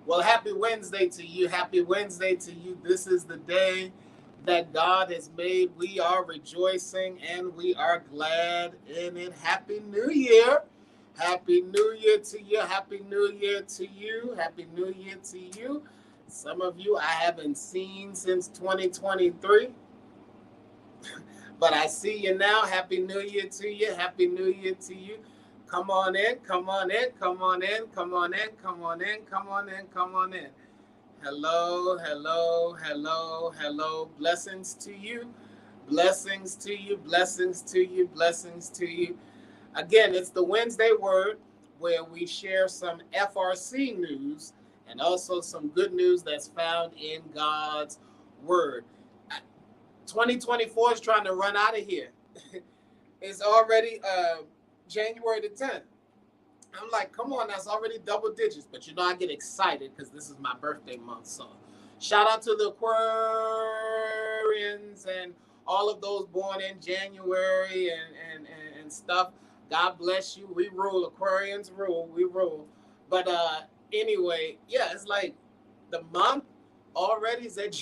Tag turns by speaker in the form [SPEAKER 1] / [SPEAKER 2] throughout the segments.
[SPEAKER 1] Well, happy Wednesday to you. Happy Wednesday to you. This is the day that God has made. We are rejoicing and we are glad in it. Happy New Year. Happy New Year to you. Happy New Year to you. Happy New Year to you. Some of you I haven't seen since 2023, but I see you now. Happy New Year to you. Happy New Year to you. Come on in, come on in, come on in, come on in, come on in, come on in, come on in. Hello, hello, hello, hello. Blessings to you. Blessings to you. Blessings to you. Blessings to you. Again, it's the Wednesday Word where we share some FRC news and also some good news that's found in God's Word. 2024 is trying to run out of here. It's already January the 10th. I'm like, come on, that's already double digits. But you know, I get excited because this is my birthday month. So shout out to the Aquarians and all of those born in January and stuff. God bless you. We rule. Aquarians rule. We rule. But anyway, yeah, it's like the month already is at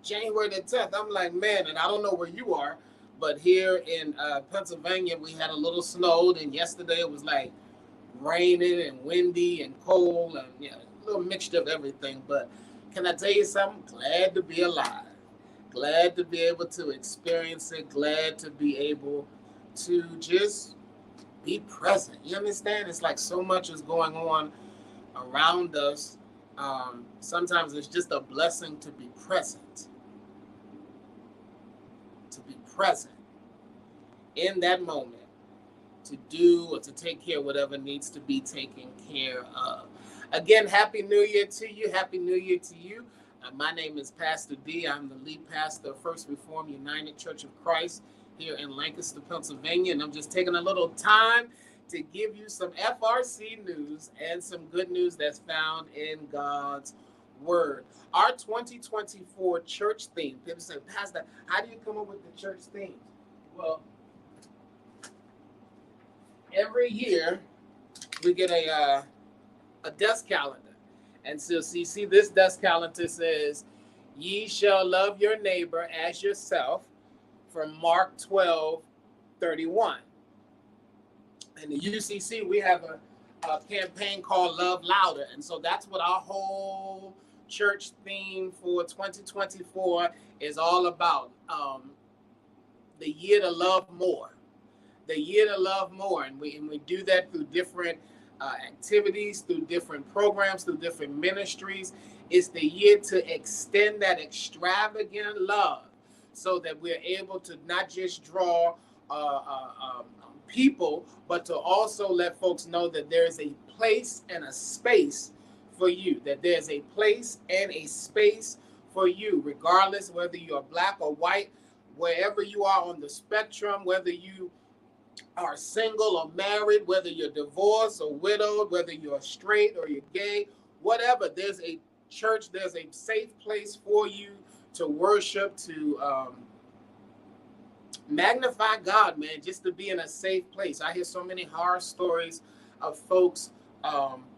[SPEAKER 1] January the 10th. I'm like, man, and I don't know where you are, but here in Pennsylvania, we had a little snow. And yesterday it was like raining and windy and cold and yeah, a little mixture of everything. But can I tell you something? Glad to be alive. Glad to be able to experience it. Glad to be able to just be present. You understand? It's like so much is going on around us. Sometimes it's just a blessing to be present. To be present in that moment to do or to take care of whatever needs to be taken care of. Again, Happy New Year to you. Happy New Year to you. My name is Pastor D. I'm the lead pastor of First Reformed United Church of Christ here in Lancaster, Pennsylvania. And I'm just taking a little time to give you some FRC news and some good news that's found in God's Word. Our 2024 church theme. People say, Pastor, how do you come up with the church themes? Well, every year we get a desk calendar. And so you see this desk calendar says, ye shall love your neighbor as yourself, from Mark 12:31. In the UCC, we have a campaign called Love Louder. And so that's what our whole church theme for 2024 is all about. The year to love more. The year to love more. And we do that through different activities, through different programs, through different ministries. It's the year to extend that extravagant love so that we're able to not just draw people, but to also let folks know that there is a place and a space for you, that there's a place and a space for you, regardless whether you're black or white, wherever you are on the spectrum, whether you are single or married, whether you're divorced or widowed, whether you're straight or you're gay, whatever, there's a church, there's a safe place for you to worship, to magnify God, man, just to be in a safe place. I hear so many horror stories of folks'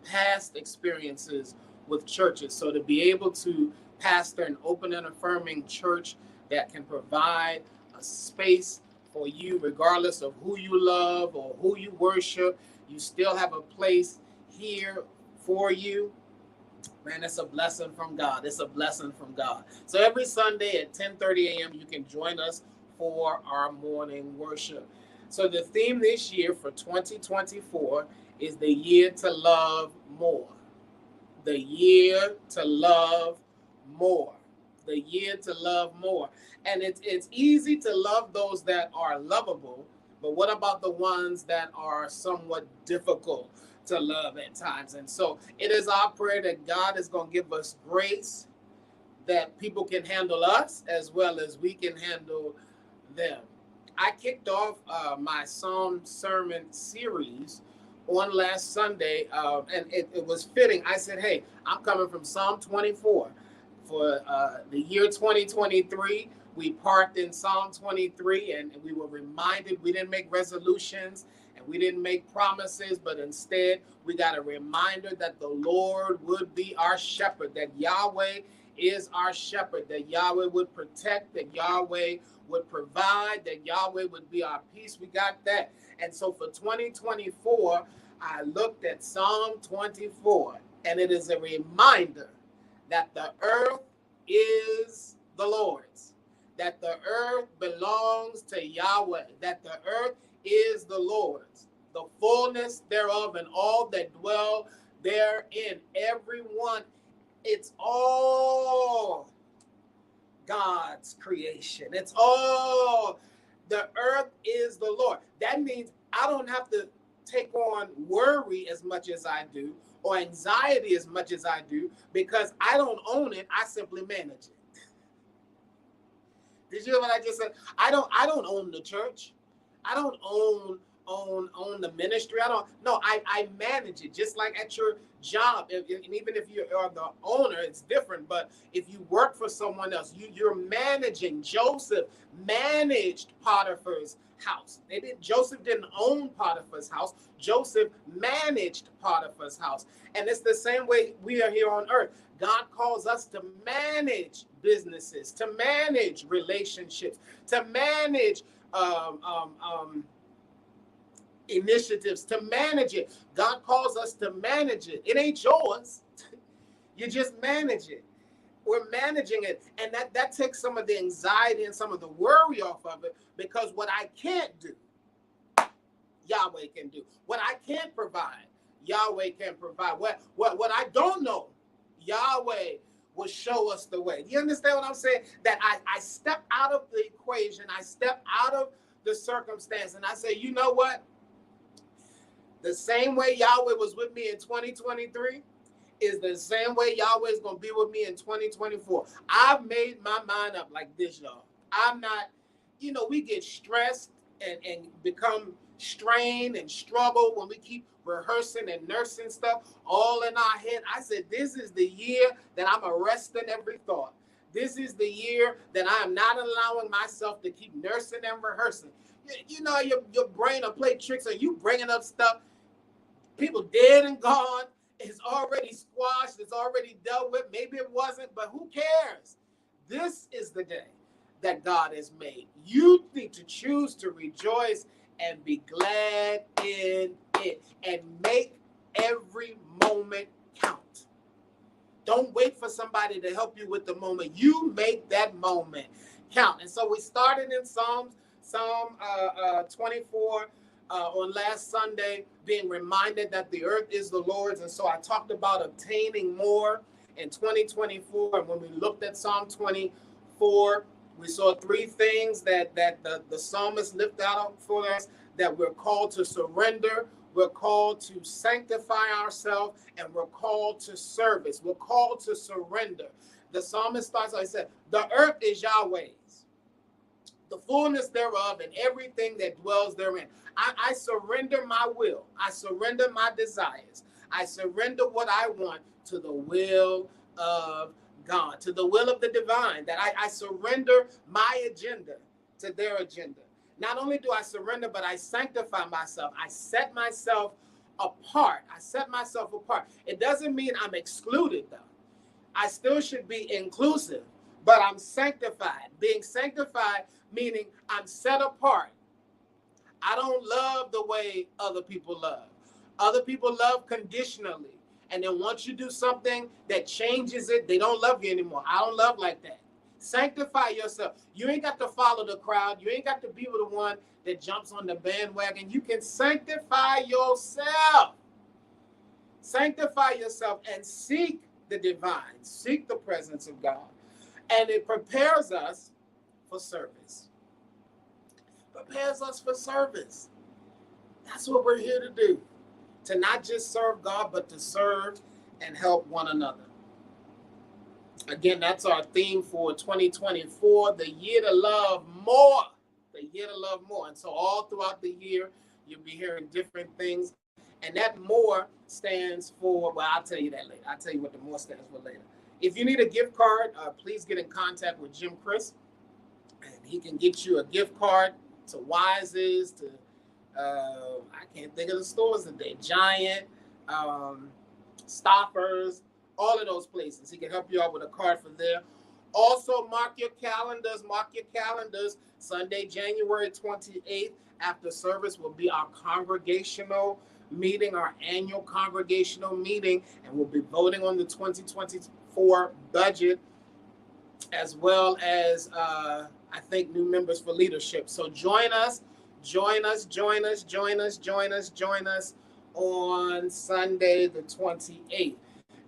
[SPEAKER 1] past experiences with churches. So to be able to pastor an open and affirming church that can provide a space for you, regardless of who you love or who you worship, you still have a place here for you. Man, it's a blessing from God. It's a blessing from God. So every Sunday at 10:30 a.m., you can join us for our morning worship. So the theme this year for 2024 is the year to love more. The year to love more. The year to love more. And it's easy to love those that are lovable, but what about the ones that are somewhat difficult to love at times? And so it is our prayer that God is going to give us grace, that people can handle us as well as we can handle them. I kicked off my Psalm sermon series on last Sunday, and it was fitting. I said, hey, I'm coming from Psalm 24. For the year 2023, we parked in Psalm 23, and we were reminded we didn't make resolutions, and We didn't make promises, but instead we got a reminder that the Lord would be our shepherd, that Yahweh is our shepherd, that Yahweh would protect, that Yahweh would provide, that Yahweh would be our peace. We got that. And so for 2024, I looked at Psalm 24, and it is a reminder that the earth is the Lord's, that the earth belongs to Yahweh, that the earth is the Lord's, the fullness thereof, and all that dwell therein. Everyone, it's all God's creation. It's all, the earth is the Lord. That means I don't have to take on worry as much as I do, or anxiety as much as I do, because I don't own it. I simply manage it. Did you hear what I just said? I don't own the church. I don't own the ministry. I manage it, just like at your job. And even if you are the owner, it's different. But if you work for someone else, you're managing. Joseph managed Potiphar's house. Joseph didn't own Potiphar's house. Joseph managed Potiphar's house. And it's the same way we are here on earth. God calls us to manage businesses, to manage relationships, to manage initiatives, to manage it. God calls us to manage it. It ain't yours. You just manage it. We're managing it. And that takes some of the anxiety and some of the worry off of it, because what I can't do, Yahweh can do. What I can't provide, Yahweh can provide. What I don't know, Yahweh will show us the way. Do you understand what I'm saying? That I step out of the equation, I step out of the circumstance, and I say, you know what? The same way Yahweh was with me in 2023 is the same way Yahweh is going to be with me in 2024. I've made my mind up like this, y'all. I'm not, we get stressed and become strained and struggle when we keep rehearsing and nursing stuff all in our head. I said, this is the year that I'm arresting every thought. This is the year that I am not allowing myself to keep nursing and rehearsing. Your brain will play tricks on you, bringing up stuff. People dead and gone. It's already squashed. It's already dealt with. Maybe it wasn't, but who cares? This is the day that God has made. You need to choose to rejoice and be glad in it, and make every moment count. Don't wait for somebody to help you with the moment. You make that moment count. And so we started in Psalm 24 on last Sunday, being reminded that the earth is the Lord's. And so I talked about obtaining more in 2024. And when we looked at Psalm 24, we saw three things that the psalmist lifted out for us, that we're called to surrender, we're called to sanctify ourselves, and we're called to service. We're called to surrender. The psalmist starts, like I said, the earth is Yahweh's, the fullness thereof, and everything that dwells therein. I surrender my will. I surrender my desires. I surrender what I want to the will of God, to the will of the divine, that I surrender my agenda to their agenda. Not only do I surrender, but I sanctify myself. I set myself apart. It doesn't mean I'm excluded, though. I still should be inclusive, but I'm sanctified. Being sanctified meaning I'm set apart. I don't love the way other people love. Other people love conditionally. And then once you do something that changes it, they don't love you anymore. I don't love like that. Sanctify yourself. You ain't got to follow the crowd. You ain't got to be with the one that jumps on the bandwagon. You can sanctify yourself. Sanctify yourself and seek the divine. Seek the presence of God. And it prepares us for service. Prepares us for service. That's what we're here to do. To not just serve God, but to serve and help one another. Again, that's our theme for 2024, the year to love more. The year to love more. And so all throughout the year, you'll be hearing different things. And that more stands for, well, I'll tell you that later. I'll tell you what the more stands for later. If you need a gift card, please get in contact with Jim Chris. And he can get you a gift card to Wise's, to I can't think of the stores today. Giant, Stoppers, all of those places. He can help you out with a card for there. Also, mark your calendars. Mark your calendars. Sunday, January 28th, after service will be our congregational meeting, our annual congregational meeting, and we'll be voting on the 2024 budget, as well as I think new members for leadership. So join us on Sunday the 28th.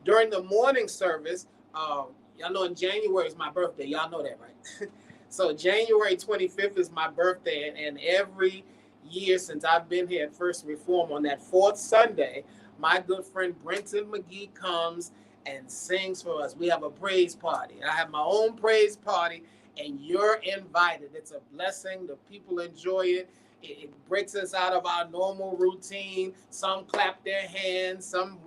[SPEAKER 1] During the morning service, y'all know in January is my birthday. Y'all know that, right? So January 25th is my birthday, and every year since I've been here at First Reform, on that fourth Sunday, my good friend Brenton McGee comes and sings for us. We have a praise party. I have my own praise party, and you're invited. It's a blessing. The people enjoy it. It breaks us out of our normal routine. Some clap their hands, some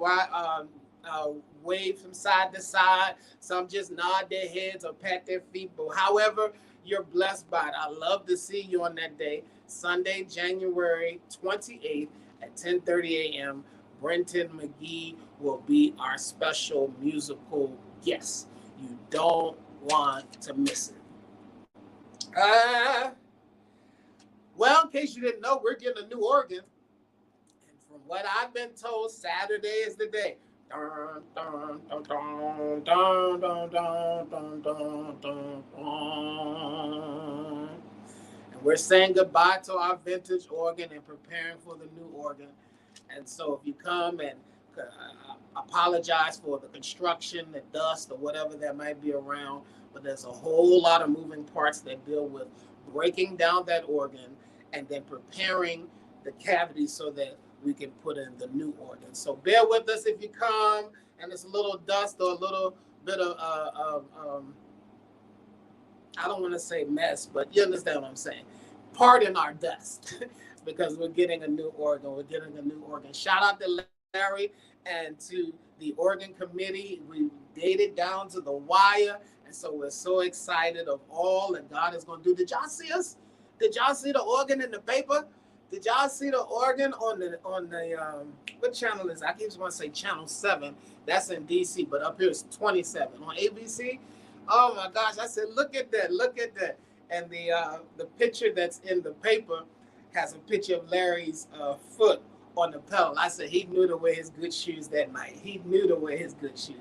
[SPEAKER 1] wave from side to side, some just nod their heads or pat their feet. But however you're blessed by it, I love to see you on that day, Sunday, January 28th at 10:30 a.m. Brenton McGee will be our special musical guest. You don't want to miss it. Well, in case you didn't know, we're getting a new organ. And from what I've been told, Saturday is the day. Dun, dun, dun, dun, dun, dun, dun, dun, dun, dun, dun. And we're saying goodbye to our vintage organ and preparing for the new organ. And so if you come and apologize for the construction, the dust, or whatever that might be around, but there's a whole lot of moving parts that deal with breaking down that organ and then preparing the cavity so that we can put in the new organ. So bear with us if you come and it's a little dust or a little bit of, I don't want to say mess, but you understand what I'm saying. Pardon our dust because we're getting a new organ. We're getting a new organ. Shout out to Larry and to the organ committee. We dated down to the wire. And so we're so excited of all that God is going to do. Did y'all see us? Did y'all see the organ in the paper? Did y'all see the organ on the what channel is it? I keep want to say channel 7. That's in DC, but up here it's 27 on ABC. Oh my gosh! I said, look at that, look at that. And the picture that's in the paper has a picture of Larry's foot on the pedal. I said he knew to wear his good shoes that night. He knew to wear his good shoes.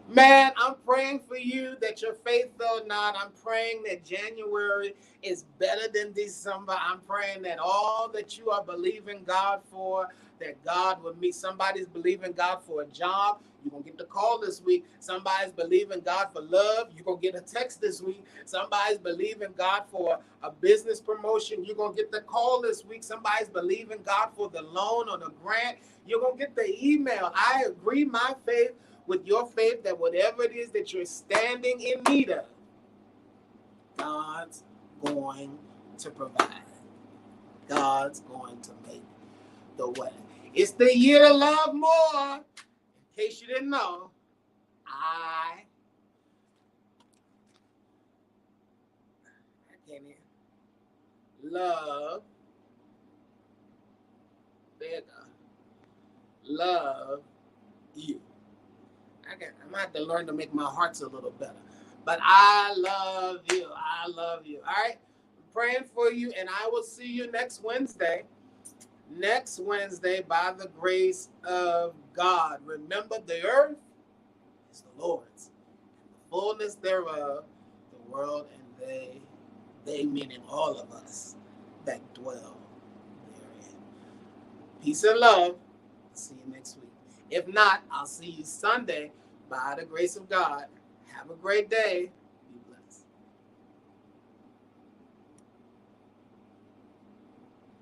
[SPEAKER 1] Man, I'm praying for you that your faith fail not. I'm praying that January is better than December. I'm praying that all that you are believing God for, that God will meet. Somebody's believing God for a job. You're going to get the call this week. Somebody's believing God for love. You're going to get a text this week. Somebody's believing God for a business promotion. You're going to get the call this week. Somebody's believing God for the loan or the grant. You're going to get the email. I agree my faith with your faith that whatever it is that you're standing in need of, God's going to provide. God's going to make the way. It's the year to love more. In case you didn't know, I can't even love. There you go. Love you. I'm going to have to learn to make my hearts a little better. But I love you. I love you. All right? I'm praying for you, and I will see you next Wednesday. Next Wednesday, by the grace of God. Remember, the earth is the Lord's, and the fullness thereof, the world, and they meaning all of us that dwell therein. Peace and love. See you next week. If not, I'll see you Sunday by the grace of God. Have a great day.